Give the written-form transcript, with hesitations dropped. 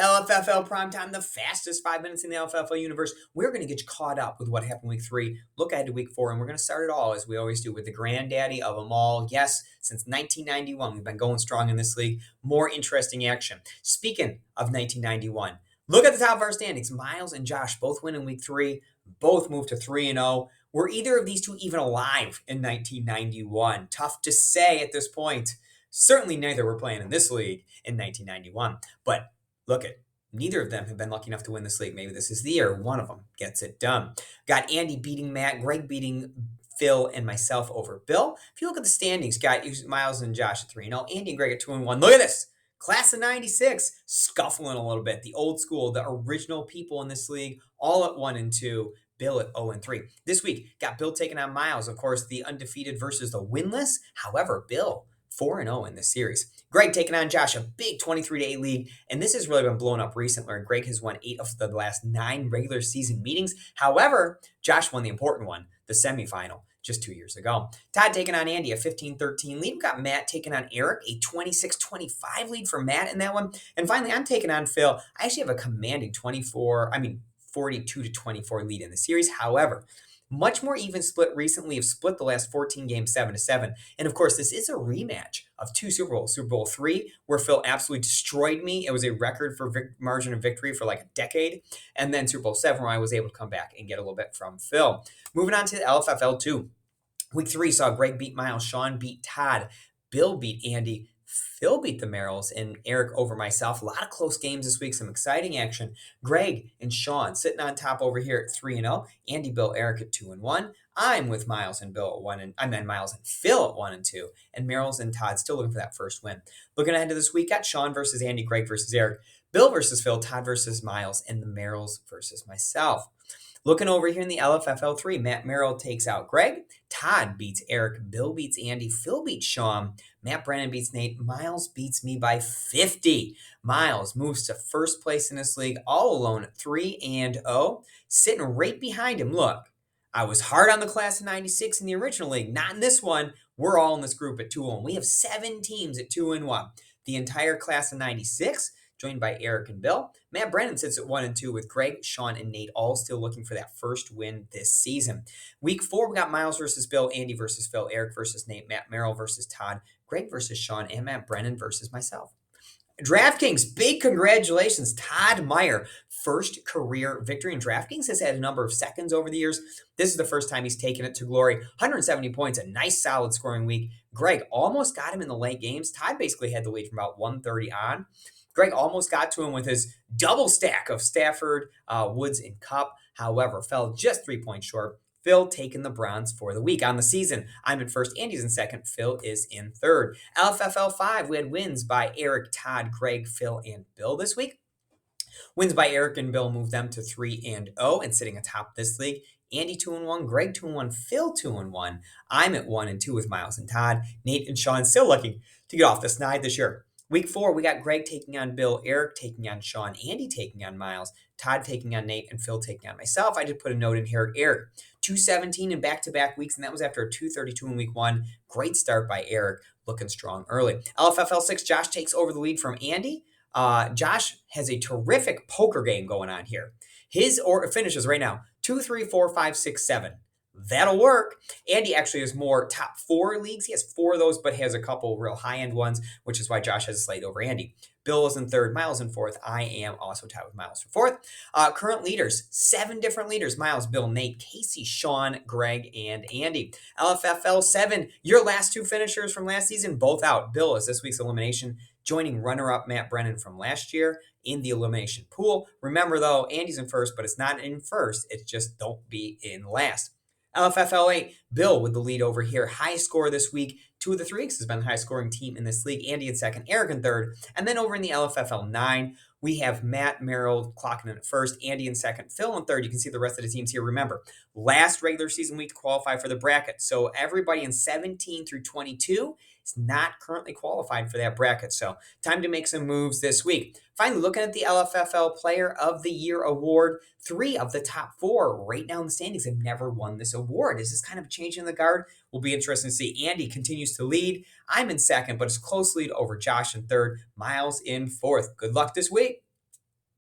LFFL Primetime, the fastest 5 minutes in the LFFL universe. We're going to get you caught up with what happened week 3. Look ahead to week 4, and we're going to start it all as we always do with the granddaddy of them all. Yes, since 1991, we've been going strong in this league. More interesting action. Speaking of 1991, look at the top of our standings. Miles and Josh both win in week 3, both moved to 3-0. Were either of these two even alive in 1991? Tough to say at this point. Certainly neither were playing in this league in 1991, but look at neither of them have been lucky enough to win this league. Maybe this is the year one of them gets it done. Got Andy beating Matt, Greg beating Phil, and myself over Bill. If you look at the standings, got Miles and Josh at 3-0, Andy and Greg at 2-1. Look at this. Class of 96, scuffling a little bit. The old school, the original people in this league, all at 1-2. Bill at 0-3. This week, got Bill taking on Miles. Of course, the undefeated versus the winless. However, Bill 4-0 in this series. Greg taking on Josh, a big 23-8 lead, and this has really been blown up recently. Greg has won 8 of the last 9 regular season meetings. However, Josh won the important one, the semifinal, just 2 years ago. Todd taking on Andy, a 15-13 lead. We've got Matt taking on Eric, a 26-25 lead for Matt in that one. And finally, I'm taking on Phil. I actually have a commanding 42-24 lead in the series. However, much more even split recently. Have split the last 14 games 7-7. And of course, this is a rematch of 2 Super Bowls. Super Bowl 3, where Phil absolutely destroyed me. It was a record for margin of victory for like a decade. And then Super Bowl 7, where I was able to come back and get a little bit from Phil. Moving on to the LFFL 2. Week 3 saw Greg beat Miles, Sean beat Todd, Bill beat Andy, Phil beat the Merrills, and Eric over myself. A lot of close games this week, some exciting action. Greg and Sean sitting on top over here at 3-0. Andy, Bill, Eric at 2-1. I'm with Miles and Bill at Miles and Phil at 1-2, and Merrills and Todd still looking for that first win. Looking ahead to this week, got Sean versus Andy, Greg versus Eric, Bill versus Phil, Todd versus Miles, and the Merrills versus myself. Looking over here in the LFFL 3, Matt Merrill takes out Greg. Todd beats Eric. Bill beats Andy. Phil beats Sean. Matt Brennan beats Nate. Miles beats me by 50. Miles moves to first place in this league, all alone at 3-0. Sitting right behind him. Look, I was hard on the class of 96 in the original league. Not in this one. We're all in this group at 2-1. We have 7 teams at 2-1. The entire class of 96, joined by Eric and Bill. Matt Brennan sits at 1-2 with Greg, Sean, and Nate all still looking for that first win this season. Week 4, we got Miles versus Bill, Andy versus Phil, Eric versus Nate, Matt Merrill versus Todd, Greg versus Sean, and Matt Brennan versus myself. DraftKings, big congratulations. Todd Meyer, first career victory in DraftKings, has had a number of seconds over the years. This is the first time he's taken it to glory. 170 points, a nice solid scoring week. Greg almost got him in the late games. Todd basically had the lead from about 130 on. Greg almost got to him with his double stack of Stafford, Woods, and Cup. However, fell just 3 points short. Phil taking the bronze for the week. On the season, I'm in first, Andy's in second, Phil is in third. LFFL 5, we had wins by Eric, Todd, Greg, Phil, and Bill this week. Wins by Eric and Bill moved them to 3-0 and sitting atop this league. Andy 2-1, Greg 2-1, Phil 2-1. I'm at 1-2 with Miles and Todd. Nate and Sean still looking to get off the snide this year. Week 4, we got Greg taking on Bill, Eric taking on Sean, Andy taking on Miles, Todd taking on Nate, and Phil taking on myself. I just put a note in here. Eric, 217 in back-to-back weeks, and that was after a 232 in week 1. Great start by Eric, looking strong early. LFFL 6, Josh takes over the lead from Andy. Josh has a terrific poker game going on here. His finishes right now, 2, 3, 4, 5, 6, 7. That'll work. Andy actually has more top 4 leagues. He has 4 of those, but has a couple real high-end ones, which is why Josh has a slate over Andy. Bill is in third, Miles in fourth. I am also tied with Miles for fourth. Current leaders, 7 different leaders. Miles, Bill, Nate, Casey, Sean, Greg, and Andy. LFFL 7, your last 2 finishers from last season, both out. Bill is this week's elimination, joining runner-up Matt Brennan from last year in the elimination pool. Remember, though, Andy's in first, but it's not in first. It's just don't be in last. LFFL 8, Bill with the lead over here. High score this week. 2 of the 3 has been the highest scoring team in this league. Andy in second, Eric in third. And then over in the LFFL 9, we have Matt Merrill clocking in at first, Andy in second, Phil in third. You can see the rest of the teams here. Remember, last regular season week to qualify for the bracket. So everybody in 17 through 22 is not currently qualified for that bracket. So time to make some moves this week. Finally, looking at the LFFL Player of the Year award, 3 of the top 4 right now in the standings have never won this award. Is this kind of a change in the guard? Will be interesting to see. Andy continues to lead. I'm in second, but it's a close lead over Josh in third. Miles in fourth. Good luck this week.